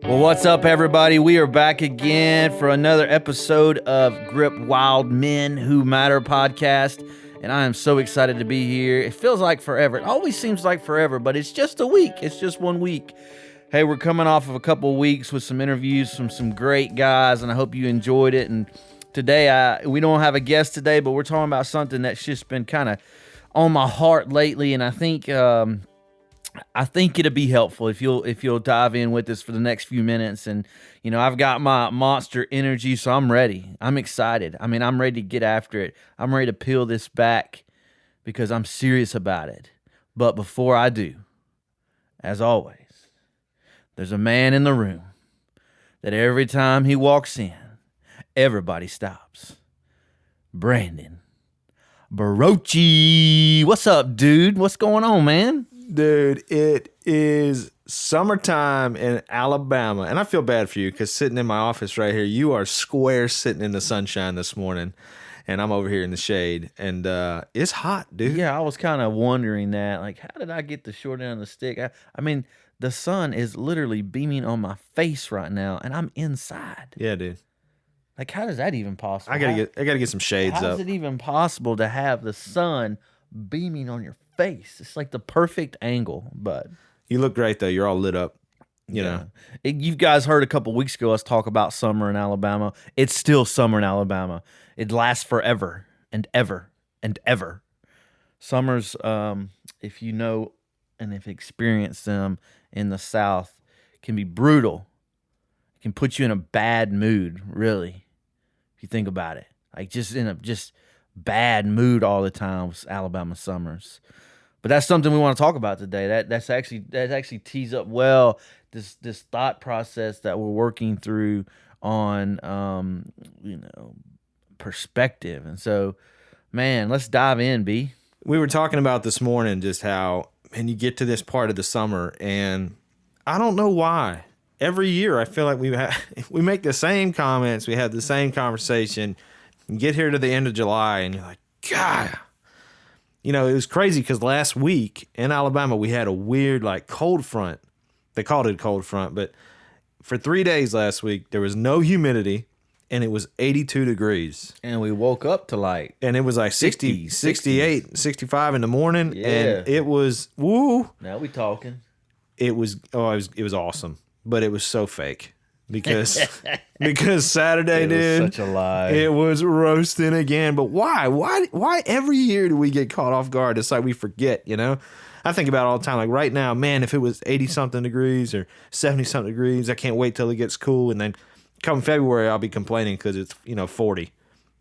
Well, what's up, everybody? We are back again for another episode of Grip Wild Men Who Matter podcast, and I am so excited to be here. It feels like forever. It always seems like forever, but it's just a week. It's just 1 week. Hey, we're coming off of a couple of weeks with some interviews from some great guys, and I hope you enjoyed it. And today, we don't have a guest today, but we're talking about something that's just been kind of on my heart lately, and I think it'll be helpful if you'll dive in with us for the next few minutes. And I've got my Monster Energy, so I'm ready. I'm excited. I mean, I'm ready to get after it. I'm ready to peel this back because I'm serious about it. But before I do, as always, there's a man in the room that every time he walks in, everybody stops. Brandon Barochi. What's up, dude? What's going on, man? Dude, it is summertime in Alabama, and I feel bad for you because sitting in my office right here, you are square sitting in the sunshine this morning, and I'm over here in the shade, and it's hot, dude. Yeah, I was kind of wondering that. Like, how did I get the short end of the stick? I mean, the sun is literally beaming on my face right now, and I'm inside. Yeah, dude. Like, how is that even possible? I gotta get some shades up. How is it even possible to have the sun beaming on your face? It's like the perfect angle, but you look great though. You're all lit up. You know, you guys heard a couple weeks ago us talk about summer in Alabama. It's still summer in Alabama. It lasts forever and ever and ever. Summers, if you know and if experienced them in the South, can be brutal. It can put you in a bad mood, really, if you think about it. Like just in a bad mood all the time with Alabama summers. But that's something we want to talk about today. That actually tees up well this thought process that we're working through on perspective. And so, man, let's dive in, B. We were talking about this morning just how, and you get to this part of the summer, and I don't know why. Every year I feel like we make the same comments, we have the same conversation. You get here to the end of July, and you're like, God. It was crazy because last week in Alabama, we had a weird, cold front. They called it a cold front, but for 3 days last week, there was no humidity, and it was 82 degrees. And we woke up to and it was 60, 68, 65 in the morning, and it was, woo. Now we talking. It was awesome, but it was so fake. Because Saturday, it dude, was such a lie. It was roasting again. But why? Why every year do we get caught off guard? It's like we forget, I think about it all the time. Like right now, man, if it was 80-something degrees or 70-something degrees, I can't wait till it gets cool. And then come February, I'll be complaining because it's, 40.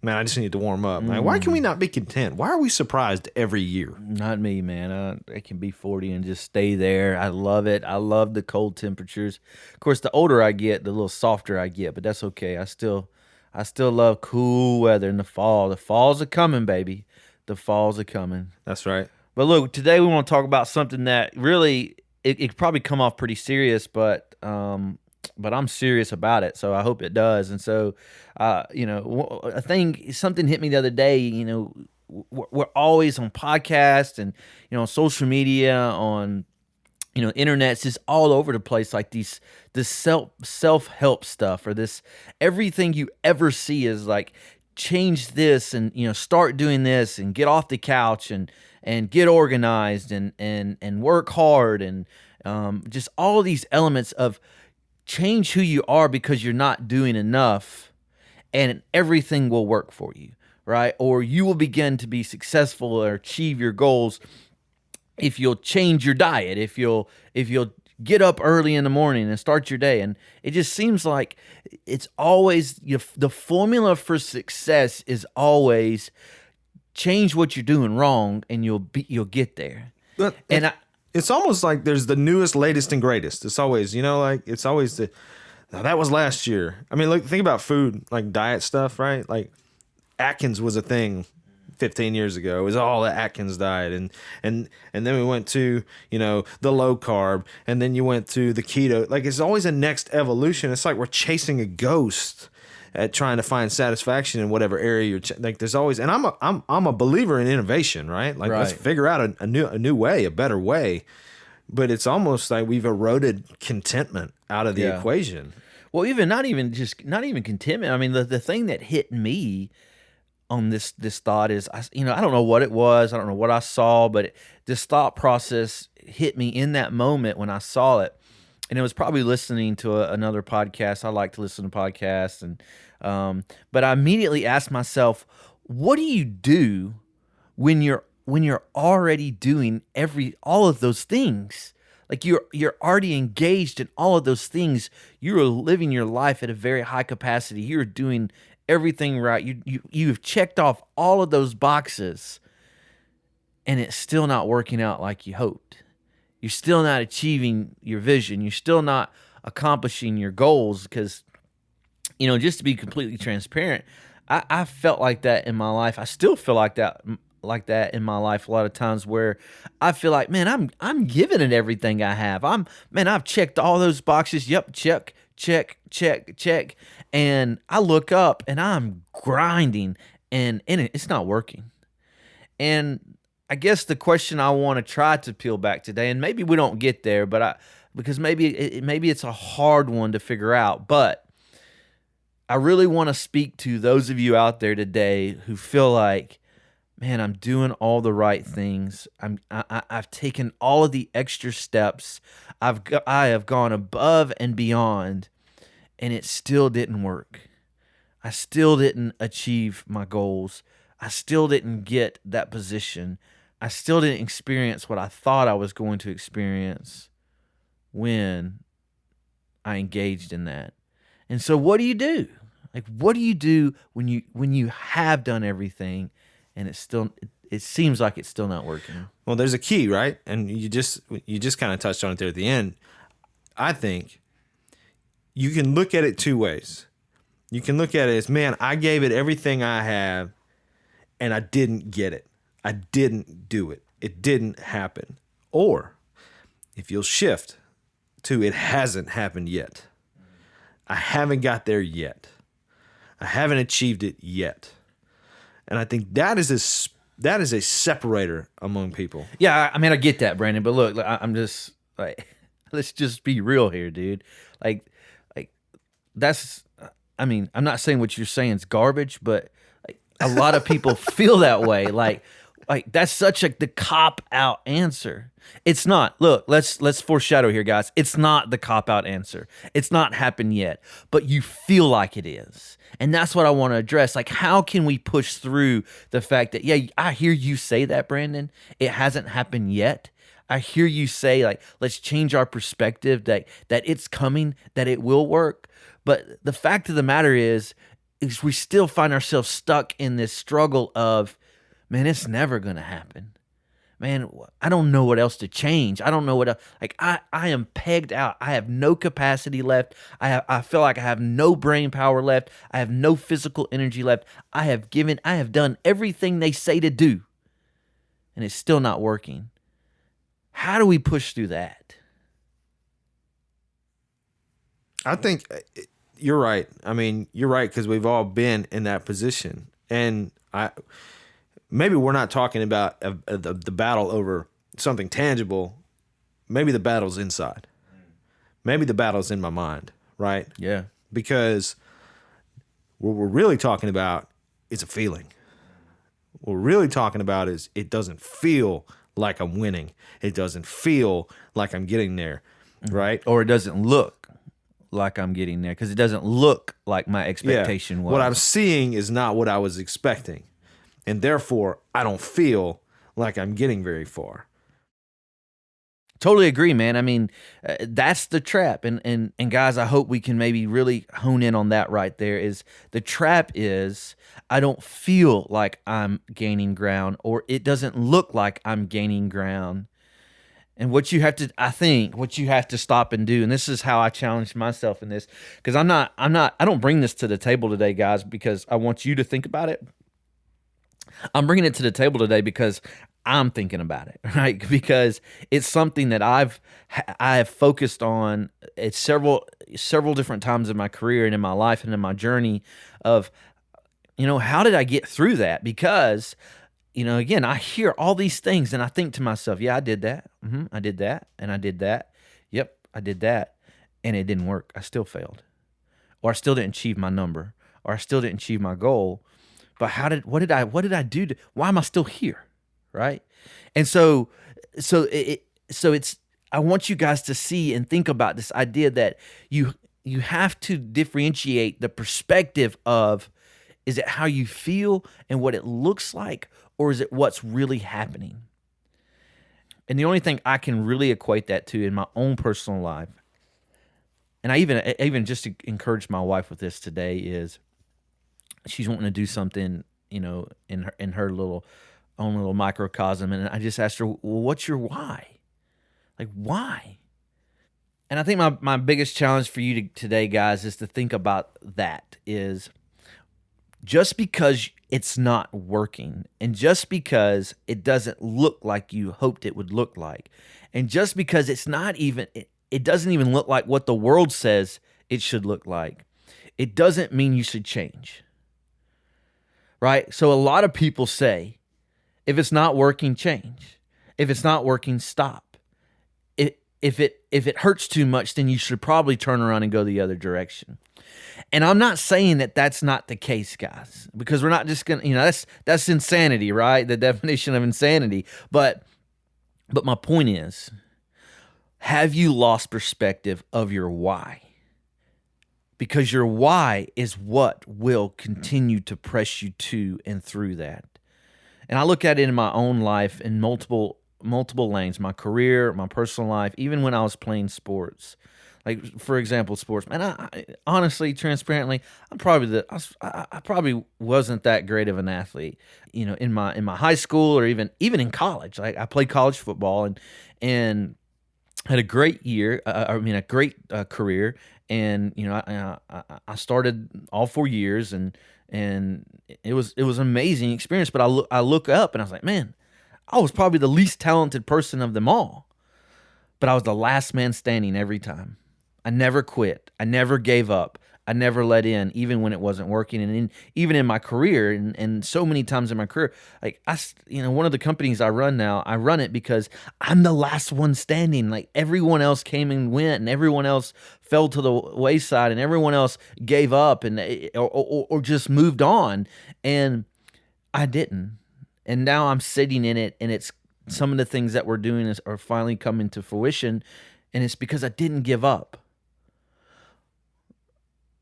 Man, I just need to warm up. Like, why can we not be content? Why are we surprised every year? Not me, man. It can be 40 and just stay there. I love it. I love the cold temperatures. Of course, the older I get, the little softer I get, but that's okay. I still love cool weather in the fall. The falls are coming, baby. The falls are coming. That's right. But look, today we want to talk about something that really, it could probably come off pretty serious, but I'm serious about it, so I hope it does. And so, something hit me the other day. We're always on podcasts and on social media, on internet's just all over the place. Like this self-help stuff, or this everything you ever see is like change this and start doing this and get off the couch and get organized and work hard and just all these elements of change who you are because you're not doing enough, and everything will work for you, right? Or you will begin to be successful or achieve your goals if you'll change your diet, if you'll get up early in the morning and start your day. And it just seems like it's always the formula for success is always change what you're doing wrong, and you'll get there. It's almost like there's the newest, latest, and greatest. It's always, it's always that was last year. I mean, look, think about food, like diet stuff, right? Like Atkins was a thing 15 years ago. It was all the Atkins diet. And then we went to, the low carb, and then you went to the keto. Like it's always a next evolution. It's like we're chasing a ghost at trying to find satisfaction in whatever area you're like. There's always, and I'm a believer in innovation, right? Like let's figure out a new way, a better way but it's almost like we've eroded contentment out of the Yeah. equation. Well, even not even contentment. I mean, the thing that hit me on this thought is, I don't know what it was, I don't know what I saw, but this thought process hit me in that moment when I saw it, and it was probably listening to another podcast. I like to listen to podcasts, and but I immediately asked myself, what do you do when you're already doing all of those things? Like you're already engaged in all of those things. You are living your life at a very high capacity. You're doing everything right. You've checked off all of those boxes, and it's still not working out like you hoped. You're still not achieving your vision. You're still not accomplishing your goals because, just to be completely transparent, I felt like that in my life. I still feel like that in my life a lot of times, where I feel like, man, I'm giving it everything I have. I've checked all those boxes. Yep, check, check, check, check. And I look up and I'm grinding, and it's not working. And I guess the question I want to try to peel back today, and maybe we don't get there, but because maybe it's a hard one to figure out, but I really want to speak to those of you out there today who feel like, man, I'm doing all the right things. I've taken all of the extra steps. I have gone above and beyond, and it still didn't work. I still didn't achieve my goals. I still didn't get that position. I still didn't experience what I thought I was going to experience when I engaged in that. And so what do you do? Like, what do you do when you have done everything and it seems like it's still not working? Well, there's a key, right? And you just kind of touched on it there at the end. I think you can look at it two ways. You can look at it as, man, I gave it everything I have and I didn't get it. I didn't do it. It didn't happen. Or if you'll shift to, it hasn't happened yet. I haven't got there yet. I haven't achieved it yet. And I think that is a separator among people. Yeah, I mean, I get that, Brandon, but look, I'm just like, let's just be real here, dude. Like that's, I mean, I'm not saying what you're saying is garbage, but like, a lot of people feel that way. Like that's such the cop out answer. It's not. Look, let's foreshadow here, guys. It's not the cop out answer. It's not happened yet, but you feel like it is. And that's what I want to address. Like, how can we push through the fact that, yeah, I hear you say that, Brandon, it hasn't happened yet. I hear you say, like, let's change our perspective that it's coming, that it will work. But the fact of the matter is we still find ourselves stuck in this struggle of, man, it's never going to happen. Man, I don't know what else to change. I don't know what else. Like, I am pegged out. I have no capacity left. I feel like I have no brain power left. I have no physical energy left. I have done everything they say to do, and it's still not working. How do we push through that? I think you're right. I mean, you're right, because we've all been in that position. And maybe we're not talking about the battle over something tangible. Maybe the battle's inside. Maybe the battle's in my mind, right? Yeah. Because what we're really talking about is a feeling. What we're really talking about is it doesn't feel like I'm winning. It doesn't feel like I'm getting there, right? Or it doesn't look like I'm getting there because it doesn't look like my expectation was. What I'm seeing is not what I was expecting. And therefore, I don't feel like I'm getting very far. Totally agree, man. I mean, that's the trap. And guys, I hope we can maybe really hone in on that right there. Is the trap is I don't feel like I'm gaining ground, or it doesn't look like I'm gaining ground. And what you have to stop and do, and this is how I challenge myself in this, because I don't bring this to the table today, guys, because I want you to think about it. I'm bringing it to the table today because I'm thinking about it, right? Because it's something that I have focused on at several different times in my career and in my life and in my journey of, how did I get through that? Because, again, I hear all these things and I think to myself, yeah, I did that. I did that. And I did that. Yep, I did that. And it didn't work. I still failed. Or I still didn't achieve my number. Or I still didn't achieve my goal. But what did I do why am I still here? Right? And so it's, I want you guys to see and think about this idea that you have to differentiate the perspective of, is it how you feel and what it looks like, or is it what's really happening? And the only thing I can really equate that to in my own personal life, and I even just encouraged my wife with this today, is she's wanting to do something, in her little own little microcosm, and I just asked her, well, what's your why? Like, why? And I think my biggest challenge for you today, guys, is to think about that, is just because it's not working, and just because it doesn't look like you hoped it would look like, and just because it's not even, it doesn't even look like what the world says it should look like, it doesn't mean you should change. Right? So a lot of people say, if it's not working, change. If it's not working, stop. If it hurts too much, then you should probably turn around and go the other direction. And I'm not saying that that's not the case, guys, because we're not just going to, that's insanity, right? The definition of insanity. But my point is, have you lost perspective of your why? Because your why is what will continue to press you to and through that. And I look at it in my own life in multiple lanes, my career, my personal life, even when I was playing sports. Like, for example, sports. Man, I honestly, transparently, I probably wasn't that great of an athlete. In my high school, or even in college. Like, I played college football and had a great year. A great career. And I started all 4 years, and it was an amazing experience. But I look up and I was like, man, I was probably the least talented person of them all, but I was the last man standing every time. I never quit. I never gave up. I never let in, even when it wasn't working. And even in my career, and so many times in my career, like one of the companies I run now, I run it because I'm the last one standing. Like, everyone else came and went, and everyone else fell to the wayside, and everyone else gave up or just moved on, and I didn't. And now I'm sitting in it, and it's some of the things that we're doing are finally coming to fruition, and it's because I didn't give up.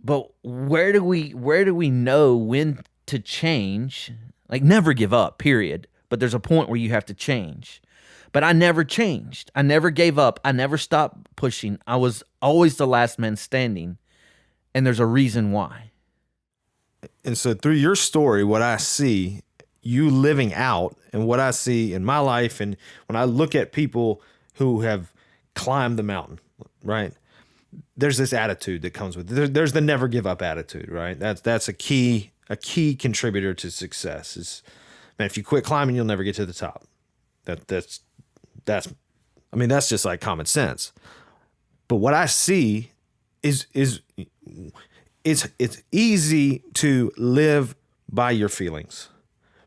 But where do we know when to change? Like, never give up, period. But there's a point where you have to change. But I never changed. I never gave up. I never stopped pushing. I was always the last man standing. And there's a reason why. And so through your story, what I see you living out, and what I see in my life, and when I look at people who have climbed the mountain, right? There's this attitude that comes with it. There's the never give up attitude, right? That's a key contributor to success. Is, man, if you quit climbing, you'll never get to the top. That's just like common sense. But what I see is it's easy to live by your feelings,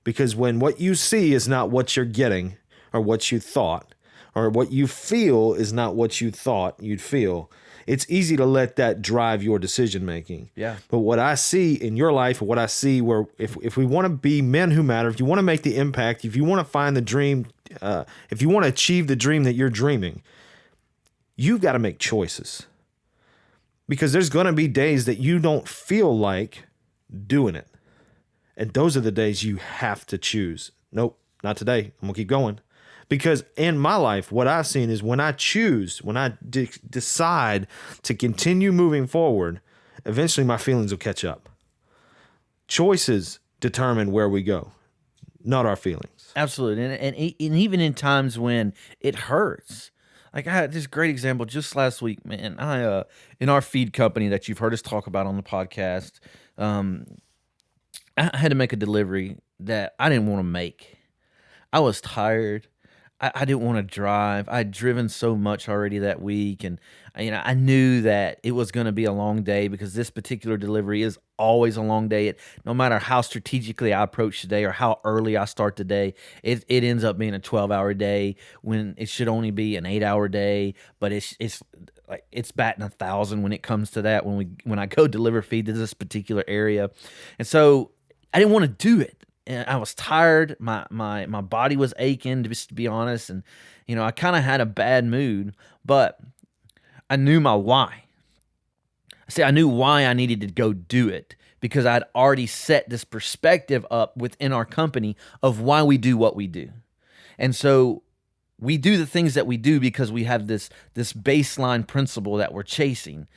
because when what you see is not what you're getting, or what you thought, or what you feel is not what you thought you'd feel, it's easy to let that drive your decision making. Yeah. But what I see in your life, or what I see where if we want to be men who matter, if you want to make the impact, if you want to find the dream, if you want to achieve the dream that you're dreaming, you've got to make choices. Because there's going to be days that you don't feel like doing it. And those are the days you have to choose. Nope, not today. I'm going to keep going. Because in my life, what I've seen is when I choose, when I decide to continue moving forward, eventually my feelings will catch up. Choices determine where we go, not our feelings. Absolutely. And even in times when it hurts. Like, I had this great example just last week, man. I in our feed company that you've heard us talk about on the podcast, I had to make a delivery that I didn't want to make. I was tired. I didn't want to drive. I'd driven so much already that week, and I knew that it was going to be a long day because this particular delivery is always a long day. No matter how strategically I approach the day or how early I start the day, it ends up being a 12-hour day when it should only be an 8-hour day. But it's like it's batting 1,000 when it comes to that. When I go deliver feed to this particular area, and so I didn't want to do it. And I was tired. My body was aching, just to be honest. And, I kind of had a bad mood, but I knew my why. I knew why I needed to go do it because I'd already set this perspective up within our company of why we do what we do. And so we do the things that we do because we have this baseline principle that we're chasing,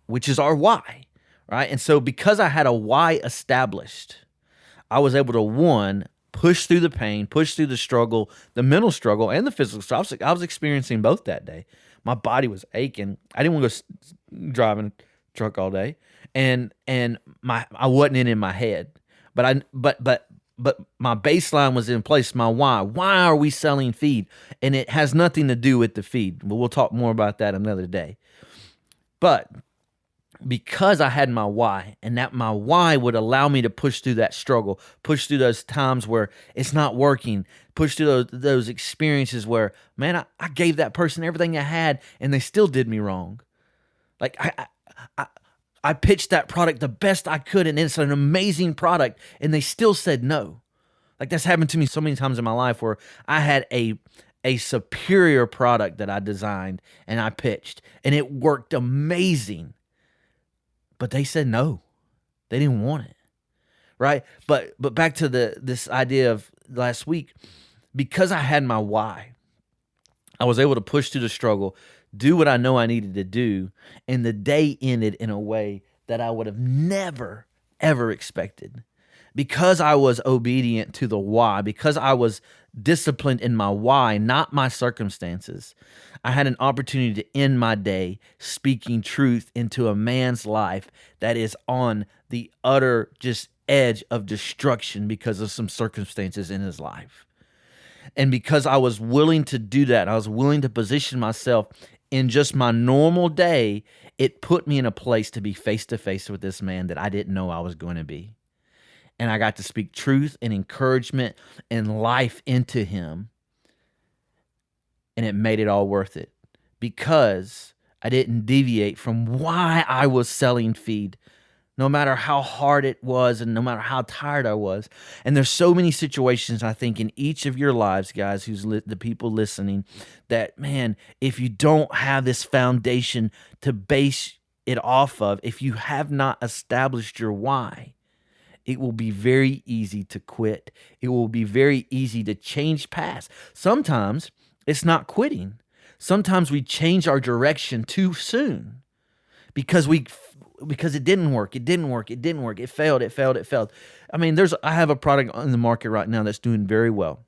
which is our why, right? And so because I had a why established, I was able to, one, push through the pain, push through the struggle, the mental struggle, and the physical struggle. I was experiencing both that day. My body was aching. I didn't want to go driving a truck all day, and I wasn't in my head. But my baseline was in place. My why. Why are we selling feed? And it has nothing to do with the feed. But we'll talk more about that another day. But because I had my why, and that my why would allow me to push through that struggle, push through those times where it's not working, push through those experiences where, man, I gave that person everything I had and they still did me wrong. Like I pitched that product the best I could, and it's an amazing product, and they still said no. Like that's happened to me so many times in my life where I had a superior product that I designed and I pitched, and it worked amazing. But they said no. They didn't want it, right? But back to this idea of last week, because I had my why, I was able to push through the struggle, do what I know I needed to do, and the day ended in a way that I would have never, ever expected. Because I was obedient to the why, because I was disciplined in my why, not my circumstances, I had an opportunity to end my day speaking truth into a man's life that is on the utter just edge of destruction because of some circumstances in his life. And because I was willing to do that, I was willing to position myself in just my normal day, it put me in a place to be face to face with this man that I didn't know I was going to be. And I got to speak truth and encouragement and life into him. And it made it all worth it because I didn't deviate from why I was selling feed, no matter how hard it was and no matter how tired I was. And there's so many situations, I think, in each of your lives, guys, the people listening, that, man, if you don't have this foundation to base it off of, if you have not established your why, it will be very easy to quit. It will be very easy to change paths. Sometimes it's not quitting. Sometimes we change our direction too soon because it didn't work. It failed. I mean, I have a product on the market right now that's doing very well.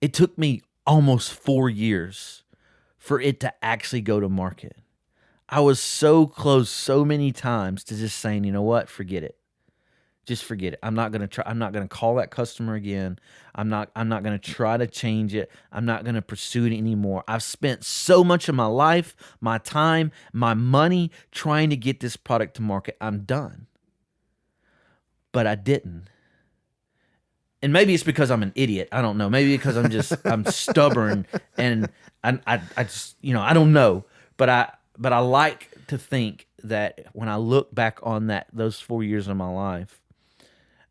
It took me almost 4 years for it to actually go to market. I was so close so many times to just saying, you know what, forget it. Just forget it. I'm not going to call that customer again. I'm not going to try to change it. I'm not going to pursue it anymore. I've spent so much of my life, my time, my money trying to get this product to market. I'm done. But I didn't. And maybe it's because I'm an idiot. I don't know. Maybe because I'm stubborn and I just, I don't know. But I like to think that when I look back on those 4 years of my life,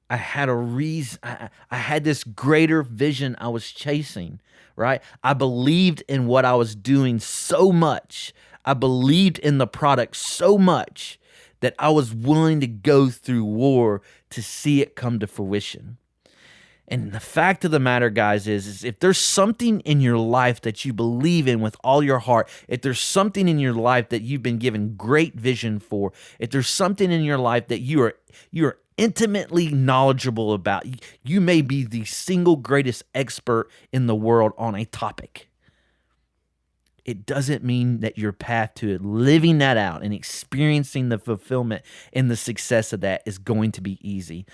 I had a reason. I had this greater vision I was chasing, right? I believed in what I was doing so much. I believed in the product so much that I was willing to go through war to see it come to fruition. And the fact of the matter, guys, is if there's something in your life that you believe in with all your heart, if there's something in your life that you've been given great vision for, if there's something in your life that you are intimately knowledgeable about, you may be the single greatest expert in the world on a topic. It doesn't mean that your path to living that out and experiencing the fulfillment and the success of that is going to be easy.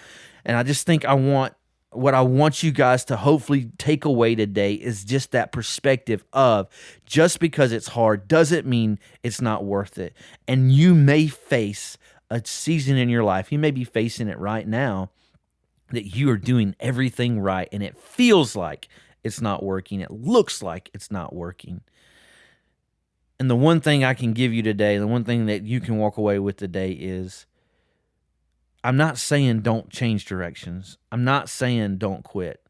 And I just think I want what I want you guys to hopefully take away today is just that perspective of just because it's hard doesn't mean it's not worth it. And you may face a season in your life, you may be facing it right now, that you are doing everything right and it feels like it's not working. It looks like it's not working. And the one thing I can give you today, the one thing that you can walk away with today is, I'm not saying don't change directions. I'm not saying don't quit.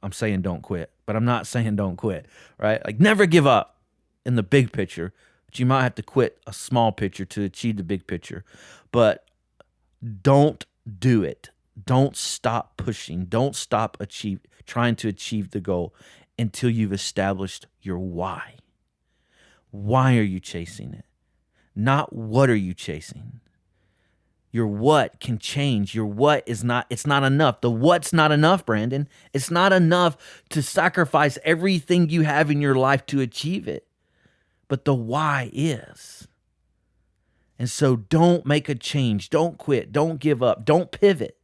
I'm saying don't quit, but I'm not saying don't quit, right? Like never give up in the big picture, but you might have to quit a small picture to achieve the big picture. But don't do it. Don't stop pushing. Don't stop trying to achieve the goal until you've established your why. Why are you chasing it? Not what are you chasing? Your what can change. Your what is not, it's not enough. The what's not enough, Brandon. It's not enough to sacrifice everything you have in your life to achieve it. But the why is. And so don't make a change. Don't quit. Don't give up. Don't pivot.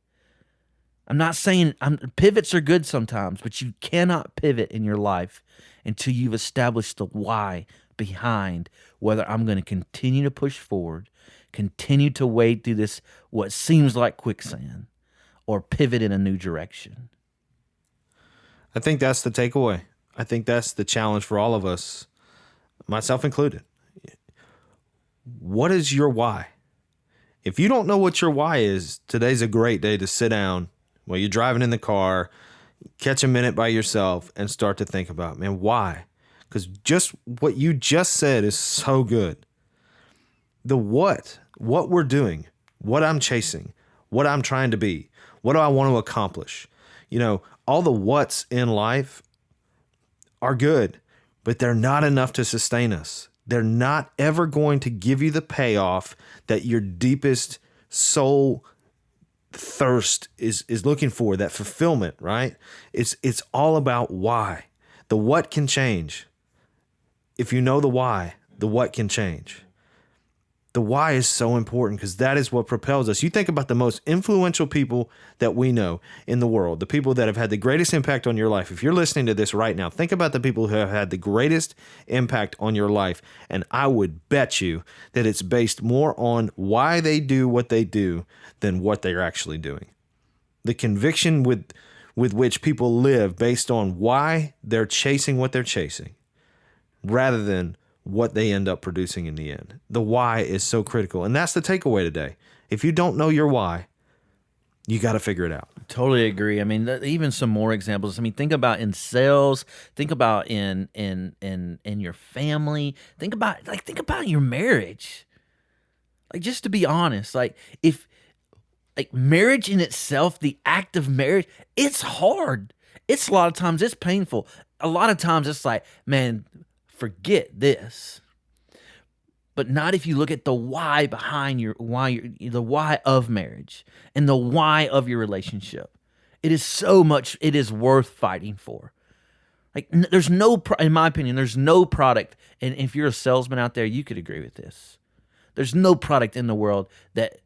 I'm not saying pivots are good sometimes, but you cannot pivot in your life until you've established the why behind whether I'm going to continue to push forward, continue to wade through this, what seems like quicksand, or pivot in a new direction. I think that's the takeaway. I think that's the challenge for all of us, myself included. What is your why? If you don't know what your why is, today's a great day to sit down while you're driving in the car, catch a minute by yourself and start to think about, man, why? Because just what you just said is so good. The what we're doing, what I'm chasing, what I'm trying to be, what do I want to accomplish? You know, all the what's in life are good, but they're not enough to sustain us. They're not ever going to give you the payoff that your deepest soul thirst is looking for, that fulfillment, right? It's all about why. The what can change. If you know the why, the what can change. The why is so important because that is what propels us. You think about the most influential people that we know in the world, the people that have had the greatest impact on your life. If you're listening to this right now, think about the people who have had the greatest impact on your life. And I would bet you that it's based more on why they do what they do than what they're actually doing. The conviction with which people live based on why they're chasing what they're chasing rather than what they end up producing in the end. The why is so critical. And that's the takeaway today. If you don't know your why, you got to figure it out. Totally agree. I mean, even some more examples. I mean, think about in sales, think about in your family, think about your marriage. Like, just to be honest, marriage in itself, the act of marriage, it's hard. It's a lot of times it's painful. A lot of times it's like, man, forget this. But not if you look at the why behind the why of marriage and the why of your relationship. It is worth fighting for. Like, there's no, in my opinion, there's no product, and if you're a salesman out there, you could agree with this. There's no product in the world that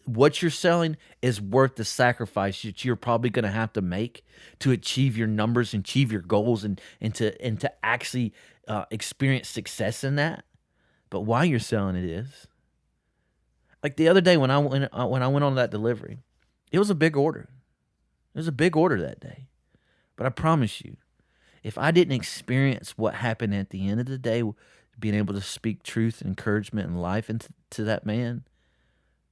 what you're selling is worth the sacrifice that you're probably going to have to make to achieve your numbers and achieve your goals and to actually experience success in that. But why you're selling it is. Like the other day when I went on that delivery, it was a big order. It was a big order that day. But I promise you, if I didn't experience what happened at the end of the day, being able to speak truth, encouragement, and life into that man,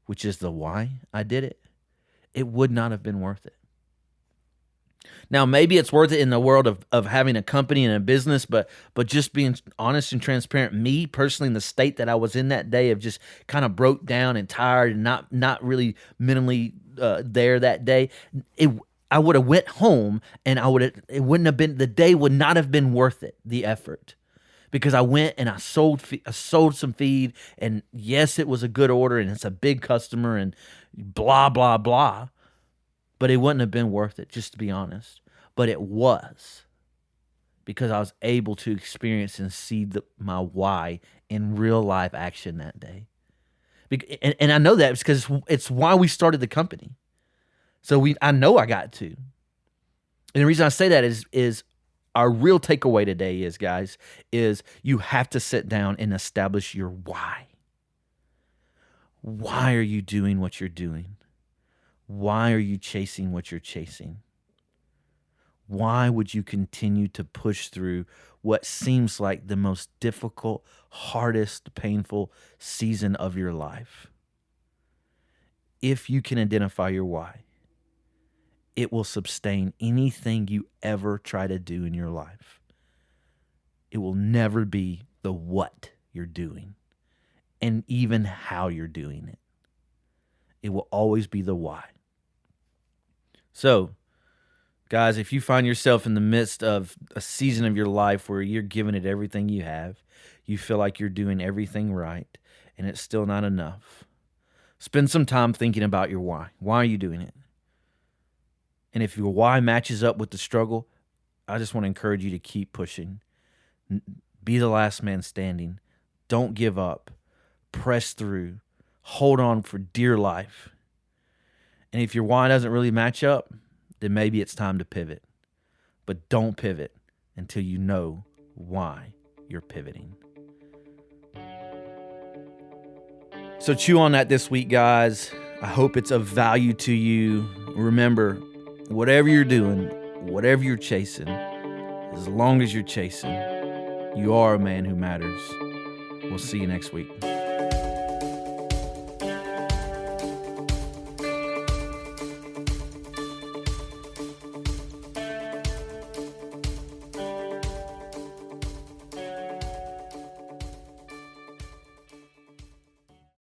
which is the why I did it, it would not have been worth it. Now, maybe it's worth it in the world of having a company and a business, but just being honest and transparent, me personally, in the state that I was in that day of just kind of broke down and tired and not really mentally there that day, I would have went home and the day would not have been worth it, the effort. Because I went and I sold some feed, and yes, it was a good order, and it's a big customer, and blah, blah, blah. But it wouldn't have been worth it, just to be honest. But it was, because I was able to experience and see my why in real life action that day. And I know that because it's why we started the company. So I know I got to. And the reason I say that is our real takeaway today is, guys, is you have to sit down and establish your why. Why are you doing what you're doing? Why are you chasing what you're chasing? Why would you continue to push through what seems like the most difficult, hardest, painful season of your life? If you can identify your why, it will sustain anything you ever try to do in your life. It will never be the what you're doing and even how you're doing it. It will always be the why. So, guys, if you find yourself in the midst of a season of your life where you're giving it everything you have, you feel like you're doing everything right, and it's still not enough, spend some time thinking about your why. Why are you doing it? And if your why matches up with the struggle, I just want to encourage you to keep pushing. Be the last man standing. Don't give up. Press through. Hold on for dear life. And if your why doesn't really match up, then maybe it's time to pivot. But don't pivot until you know why you're pivoting. So chew on that this week, guys. I hope it's of value to you. Remember, whatever you're doing, whatever you're chasing, as long as you're chasing, you are a man who matters. We'll see you next week.